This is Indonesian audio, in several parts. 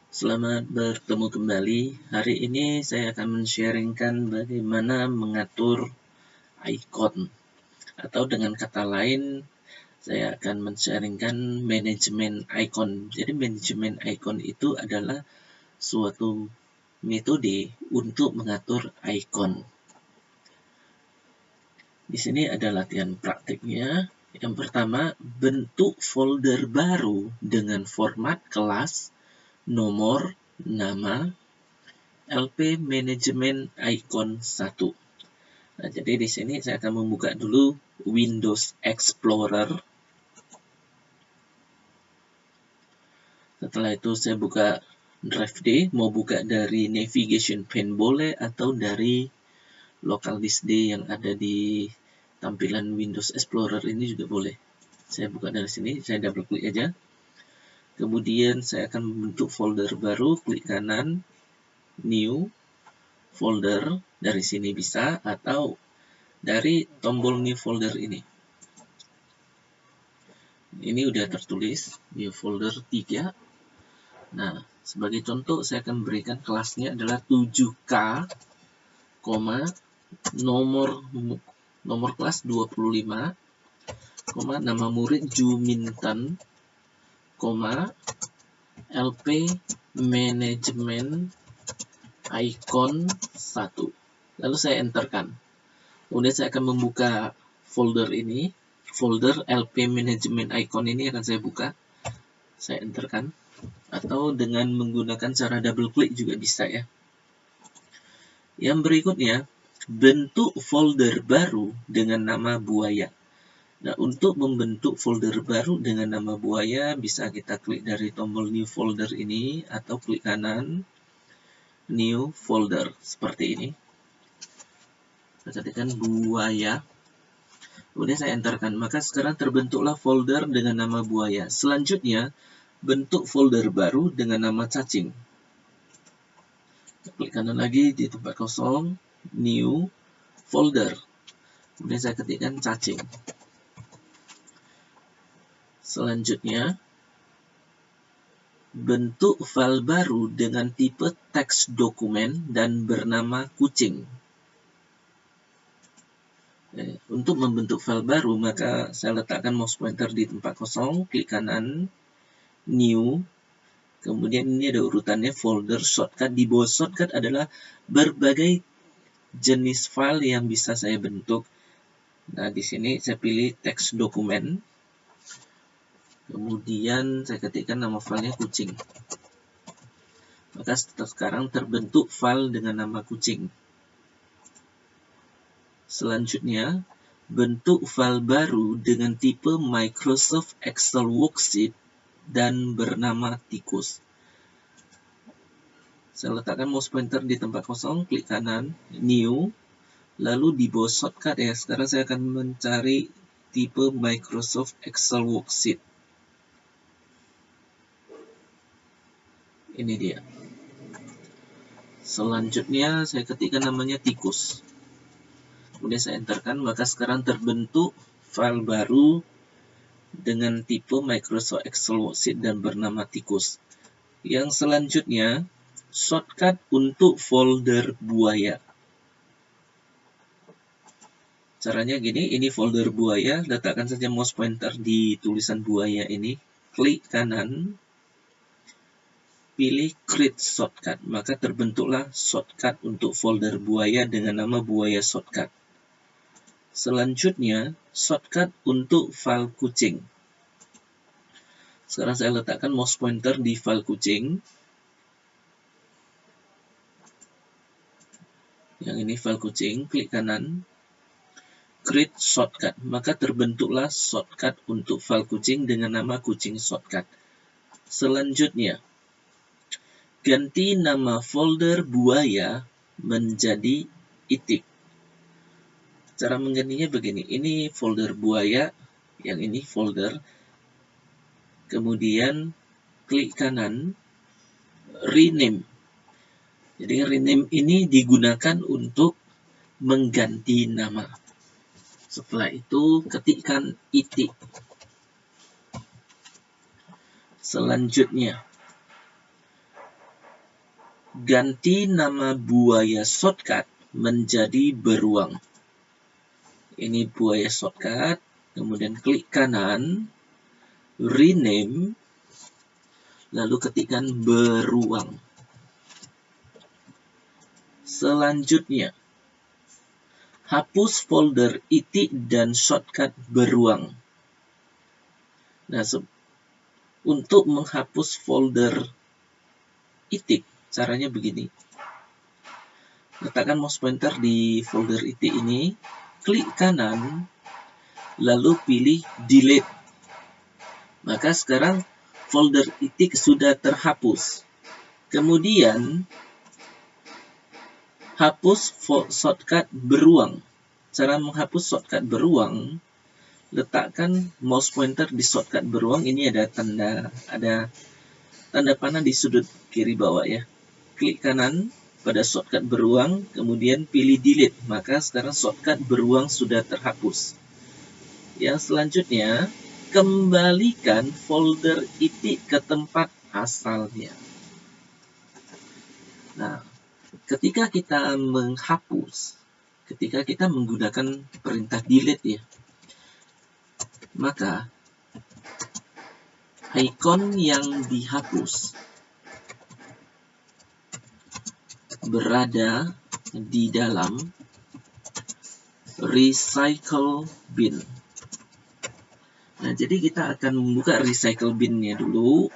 Selamat bertemu kembali. Hari ini saya akan men-sharingkan bagaimana mengatur icon. Atau dengan kata lain, saya akan men-sharingkan manajemen icon. Jadi manajemen icon itu adalah suatu metode untuk mengatur icon. Di sini ada latihan praktiknya. Yang pertama, bentuk folder baru dengan format kelas, nomor, nama, LP Manajemen Icon 1. Nah, jadi di sini saya akan membuka dulu Windows Explorer. Setelah itu saya buka Drive D, mau buka dari navigation pane boleh atau dari local disk D yang ada di tampilan Windows Explorer ini juga boleh. Saya buka dari sini, saya double klik aja. Kemudian saya akan membentuk folder baru, klik kanan, New, Folder, dari sini bisa, atau dari tombol New Folder ini. Ini udah tertulis New Folder 3. Nah, sebagai contoh saya akan berikan kelasnya adalah 7K, nomor kelas 25, nama murid Juminten, LP Manajemen Icon 1. Lalu saya enterkan. Kemudian saya akan membuka folder ini. Folder LP Manajemen Icon ini akan saya buka. Saya enterkan. Atau dengan menggunakan cara double klik juga bisa ya. Yang berikutnya, bentuk folder baru dengan nama buaya. Nah, untuk membentuk folder baru dengan nama buaya, bisa kita klik dari tombol New Folder ini, atau klik kanan, New Folder, seperti ini. Saya ketikkan buaya. Kemudian saya enterkan, maka sekarang terbentuklah folder dengan nama buaya. Selanjutnya, bentuk folder baru dengan nama cacing. Klik kanan lagi di tempat kosong, New Folder. Kemudian saya ketikkan cacing. Selanjutnya, bentuk file baru dengan tipe teks dokumen dan bernama kucing. Untuk membentuk file baru, maka saya letakkan mouse pointer di tempat kosong, klik kanan, New, kemudian ini ada urutannya folder, shortcut. Di bawah shortcut adalah berbagai jenis file yang bisa saya bentuk. Nah, di sini saya pilih teks dokumen. Kemudian saya ketikkan nama filenya kucing. Maka sekarang terbentuk file dengan nama kucing. Selanjutnya, bentuk file baru dengan tipe Microsoft Excel Worksheet dan bernama tikus. Saya letakkan mouse pointer di tempat kosong, klik kanan, New, lalu di bawah shortcut ya, sekarang saya akan mencari tipe Microsoft Excel Worksheet. Ini dia. Selanjutnya saya ketikkan namanya tikus. Kemudian saya enterkan, maka sekarang terbentuk file baru dengan tipe Microsoft Excel Worksheet dan bernama tikus. Yang selanjutnya, shortcut untuk folder buaya. Caranya gini, ini folder buaya, letakkan saja mouse pointer di tulisan buaya ini, klik kanan, pilih create shortcut, maka terbentuklah shortcut untuk folder buaya dengan nama buaya shortcut. Selanjutnya, shortcut untuk file kucing. Sekarang saya letakkan mouse pointer di file kucing. Yang ini file kucing, klik kanan, create shortcut, maka terbentuklah shortcut untuk file kucing dengan nama kucing shortcut. Selanjutnya, ganti nama folder buaya menjadi itik. Cara menggantinya begini, ini folder buaya, yang ini folder, kemudian klik kanan, rename. Jadi rename ini digunakan untuk mengganti nama. Setelah itu ketikkan itik. Selanjutnya, ganti nama buaya shortcut menjadi beruang. Ini buaya shortcut, kemudian klik kanan, rename, lalu ketikkan beruang. Selanjutnya, hapus folder itik dan shortcut beruang. Nah, untuk menghapus folder itik, caranya begini. Letakkan mouse pointer di folder itik ini, klik kanan, lalu pilih delete. Maka sekarang folder itik sudah terhapus. Kemudian, hapus shortcut beruang. Cara menghapus shortcut beruang, letakkan mouse pointer di shortcut beruang. Ini ada tanda panah di sudut kiri bawah ya. Klik kanan pada shortcut beruang, kemudian pilih delete. Maka sekarang shortcut beruang sudah terhapus. Yang selanjutnya, kembalikan folder itik ke tempat asalnya. Nah, ketika kita menghapus, ketika kita menggunakan perintah delete ya, maka ikon yang dihapus berada di dalam recycle bin. Nah, jadi kita akan membuka recycle bin-nya dulu.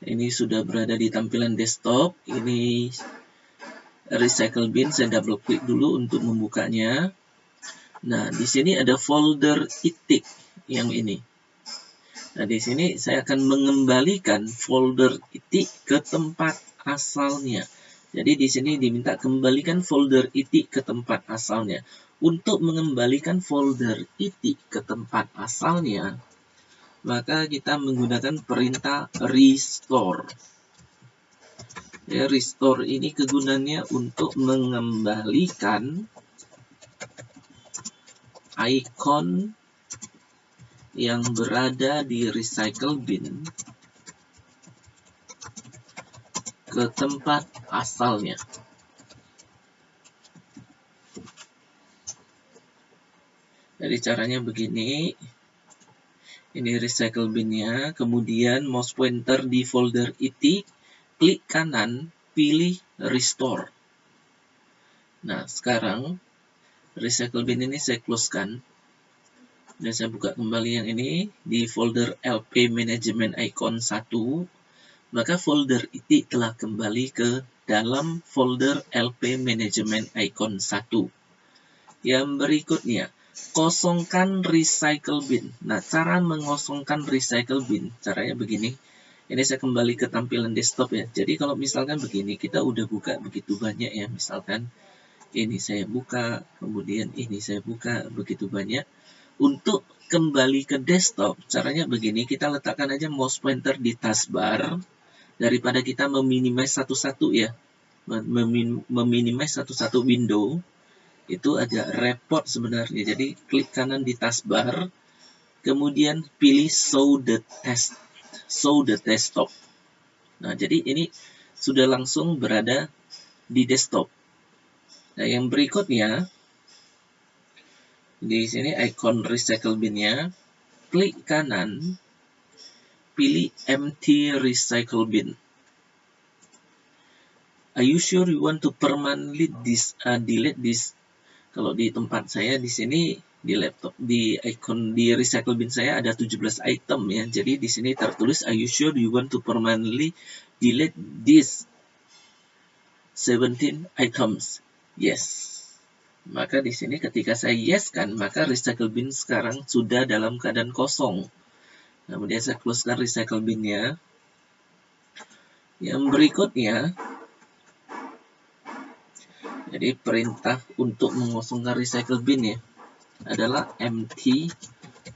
Ini sudah berada di tampilan desktop. Ini recycle bin, saya double klik dulu untuk membukanya. Nah, di sini ada folder itik yang ini. Nah, di sini saya akan mengembalikan folder itik ke tempat asalnya. Jadi di sini diminta kembalikan folder itik ke tempat asalnya. Untuk mengembalikan folder itik ke tempat asalnya, maka kita menggunakan perintah restore. Ya, restore ini kegunaannya untuk mengembalikan ikon yang berada di recycle bin ke tempat asalnya. Jadi caranya begini. Ini recycle bin-nya, kemudian mouse pointer di folder itik, klik kanan, pilih restore. Nah, sekarang recycle bin ini saya close-kan. Dan saya buka kembali yang ini di folder LP Management Icon 1. Maka folder itik telah kembali ke dalam folder LP Management Icon 1. Yang berikutnya, kosongkan recycle bin. Nah, cara mengosongkan recycle bin, caranya begini. Ini saya kembali ke tampilan desktop ya. Jadi kalau misalkan begini, kita udah buka begitu banyak ya. Misalkan ini saya buka, kemudian ini saya buka, begitu banyak. Untuk kembali ke desktop, caranya begini. Kita letakkan aja mouse pointer di taskbar. Daripada kita meminimize satu-satu ya. Meminimize satu-satu window. Itu agak repot sebenarnya. Jadi klik kanan di taskbar, kemudian pilih show the desktop. Nah, jadi ini sudah langsung berada di desktop. Nah, yang berikutnya di sini icon recycle bin-nya, klik kanan, pilih empty recycle bin. Are you sure you want to permanently delete this? Kalau di tempat saya di sini di laptop di icon di recycle bin saya ada 17 item ya. Jadi di sini tertulis are you sure you want to permanently delete this 17 items? Yes. Maka di sini ketika saya yes kan, maka recycle bin sekarang sudah dalam keadaan kosong. Kemudian saya close-kan recycle bin-nya. Yang berikutnya, jadi perintah untuk mengosongkan recycle bin ya adalah empty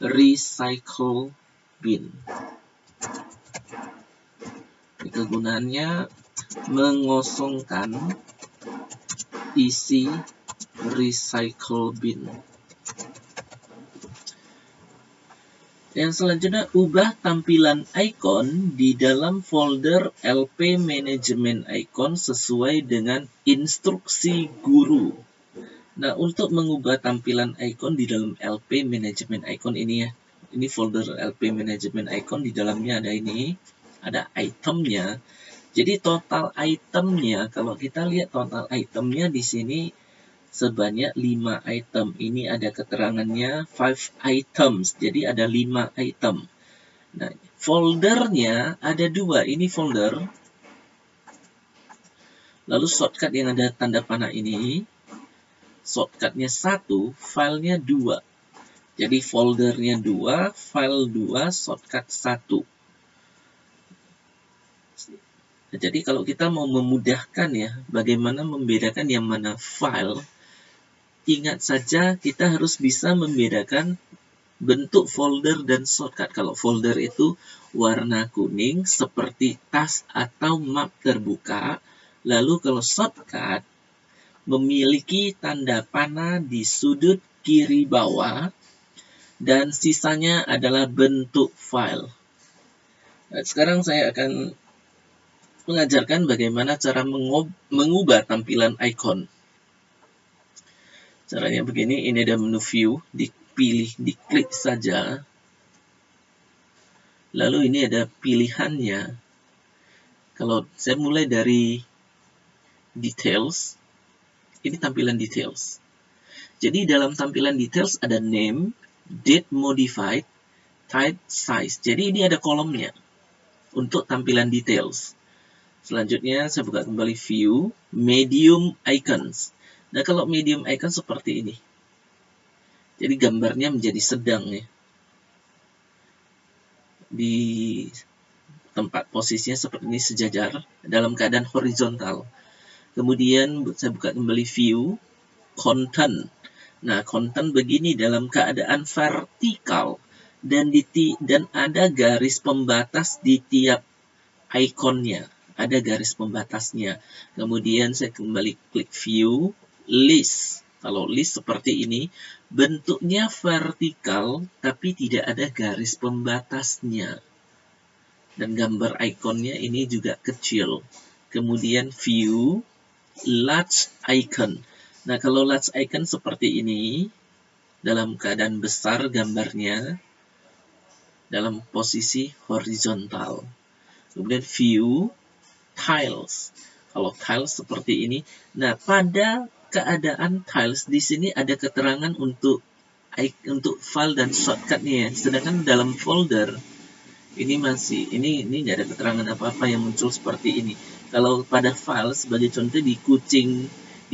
recycle bin. Kegunaannya mengosongkan isi recycle bin. Yang selanjutnya, ubah tampilan icon di dalam folder LP Management Icon sesuai dengan instruksi guru. Nah, untuk mengubah tampilan icon di dalam LP Management Icon ini ya, ini folder LP Management Icon, di dalamnya ada ini, ada itemnya. Jadi total itemnya, kalau kita lihat total itemnya di sini sebanyak 5 item. Ini ada keterangannya 5 items. Jadi ada 5 item. Nah, foldernya ada 2. Ini folder. Lalu shortcut yang ada tanda panah ini, shortcutnya 1, filenya 2. Jadi foldernya 2, file 2, shortcut 1. Nah, jadi kalau kita mau memudahkan ya, bagaimana membedakan yang mana file, ingat saja kita harus bisa membedakan bentuk folder dan shortcut. Kalau folder itu warna kuning seperti tas atau map terbuka. Lalu kalau shortcut memiliki tanda panah di sudut kiri bawah dan sisanya adalah bentuk file. Nah, sekarang saya akan mengajarkan bagaimana cara mengubah tampilan icon. Caranya begini, ini ada menu view, dipilih, diklik saja. Lalu ini ada pilihannya. Kalau saya mulai dari details, ini tampilan details. Jadi dalam tampilan details ada name, date modified, type, size. Jadi ini ada kolomnya untuk tampilan details. Selanjutnya saya buka kembali view, medium icons. Nah, kalau medium icon seperti ini. Jadi gambarnya menjadi sedang ya. Di tempat posisinya seperti ini sejajar dalam keadaan horizontal. Kemudian saya buka kembali view, content. Nah, content begini dalam keadaan vertikal dan ada garis pembatas di tiap ikonnya. Ada garis pembatasnya. Kemudian saya kembali klik view, list. Kalau list seperti ini, bentuknya vertikal tapi tidak ada garis pembatasnya. Dan gambar ikonnya ini juga kecil. Kemudian view, large icon. Nah, kalau large icon seperti ini, dalam keadaan besar gambarnya, dalam posisi horizontal. Kemudian view, tiles. Kalau tiles seperti ini, nah pada keadaan tiles di sini ada keterangan untuk file dan shortcutnya. Sedangkan dalam folder ini nggak ada keterangan apa-apa yang muncul seperti ini. Kalau pada file sebagai contoh di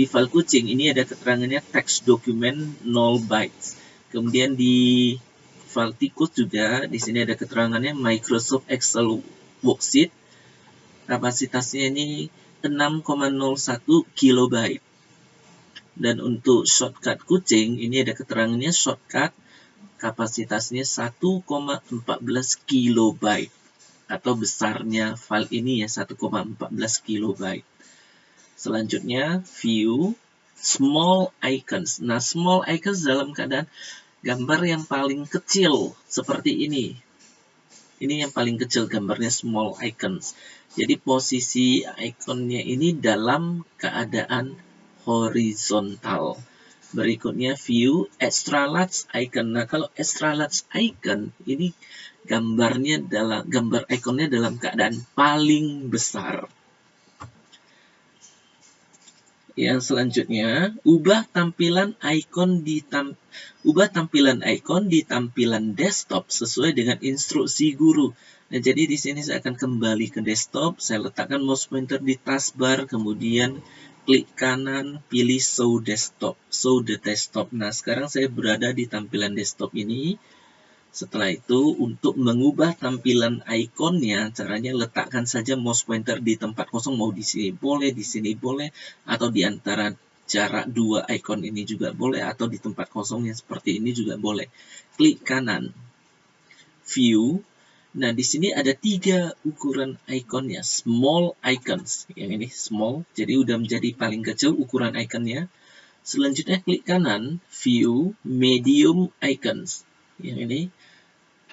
file kucing ini ada keterangannya text document 0 bytes. Kemudian di file tikus juga di sini ada keterangannya Microsoft Excel worksheet. Kapasitasnya ini 6,01 kilobyte. Dan untuk shortcut kucing, ini ada keterangannya shortcut kapasitasnya 1,14 kilobyte. Atau besarnya file ini ya 1,14 kilobyte. Selanjutnya, view, small icons. Nah, small icons dalam keadaan gambar yang paling kecil seperti ini. Ini yang paling kecil gambarnya small icons. Jadi posisi ikonnya ini dalam keadaan horizontal. Berikutnya view extra large icon. Nah, kalau extra large icon ini gambar ikonnya dalam keadaan paling besar. Yang selanjutnya, ubah tampilan icon di tampilan desktop sesuai dengan instruksi guru. Nah, jadi di sini saya akan kembali ke desktop, saya letakkan mouse pointer di taskbar, kemudian klik kanan, pilih show the desktop. Nah, sekarang saya berada di tampilan desktop ini. Setelah itu, untuk mengubah tampilan ikonnya, caranya letakkan saja mouse pointer di tempat kosong, mau di sini boleh, atau di antara jarak dua icon ini juga boleh, atau di tempat kosong yang seperti ini juga boleh. Klik kanan, view. Nah, di sini ada 3 ukuran ikonnya, small icons. Yang ini small, jadi udah menjadi paling kecil ukuran ikonnya. Selanjutnya klik kanan, view, medium icons. Yang ini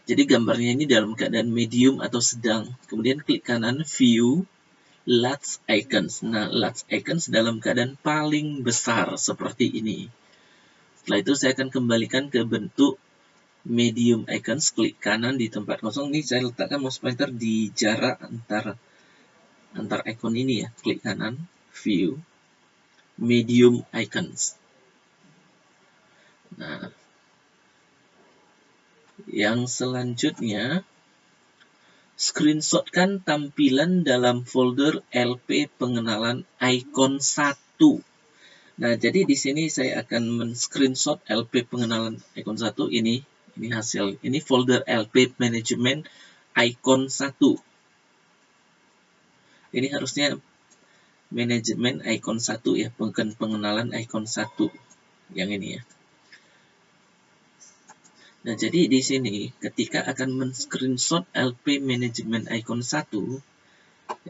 Jadi gambarnya ini dalam keadaan medium atau sedang. Kemudian klik kanan view large icons. Nah, large icons dalam keadaan paling besar seperti ini. Setelah itu saya akan kembalikan ke bentuk medium icons, klik kanan di tempat kosong. Ini saya letakkan mouse pointer di jarak antar icon ini ya. Klik kanan, view, medium icons. Nah, yang selanjutnya, screenshotkan tampilan dalam folder LP pengenalan icon 1. Nah, jadi di sini saya akan men-screenshot LP pengenalan icon 1 ini hasil. Ini folder LP manajemen icon 1. Ini harusnya manajemen icon 1 ya, bukan pengenalan icon 1. Yang ini ya. Nah, jadi di sini ketika akan men-screenshot LP manajemen icon 1,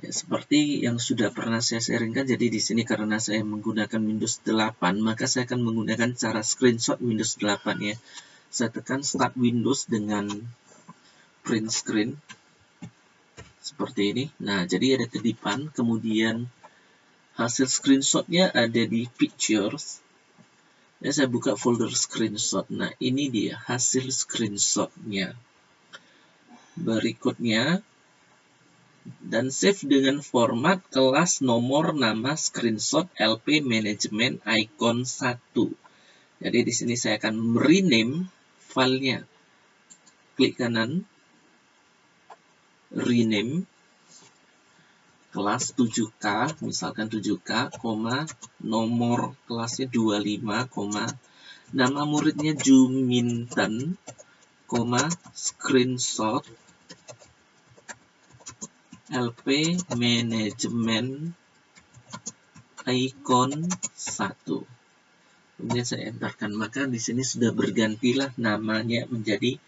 ya, seperti yang sudah pernah saya sharingkan, jadi di sini karena saya menggunakan Windows 8, maka saya akan menggunakan cara screenshot Windows 8 ya. Saya tekan Start Windows dengan print screen seperti ini. Nah, jadi ada kedipan, kemudian hasil screenshotnya ada di Pictures. Ya, saya buka folder screenshot. Nah, ini dia hasil screenshotnya. Berikutnya, dan save dengan format kelas nomor nama screenshot LP manajemen icon 1. Jadi di sini saya akan rename filenya. Klik kanan, rename kelas 7K, misalkan 7K, nomor kelasnya 25, nama muridnya Juminten, screenshot LP manajemen icon 1. Kemudian saya enterkan, maka di sini sudah bergantilah namanya menjadi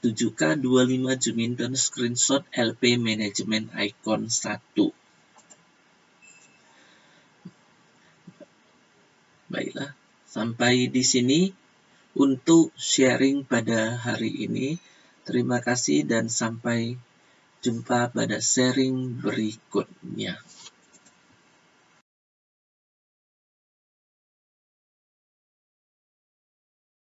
7K25 Juminten screenshot LP manajemen icon 1. Baiklah, sampai di sini untuk sharing pada hari ini. Terima kasih dan sampai jumpa pada sharing berikutnya.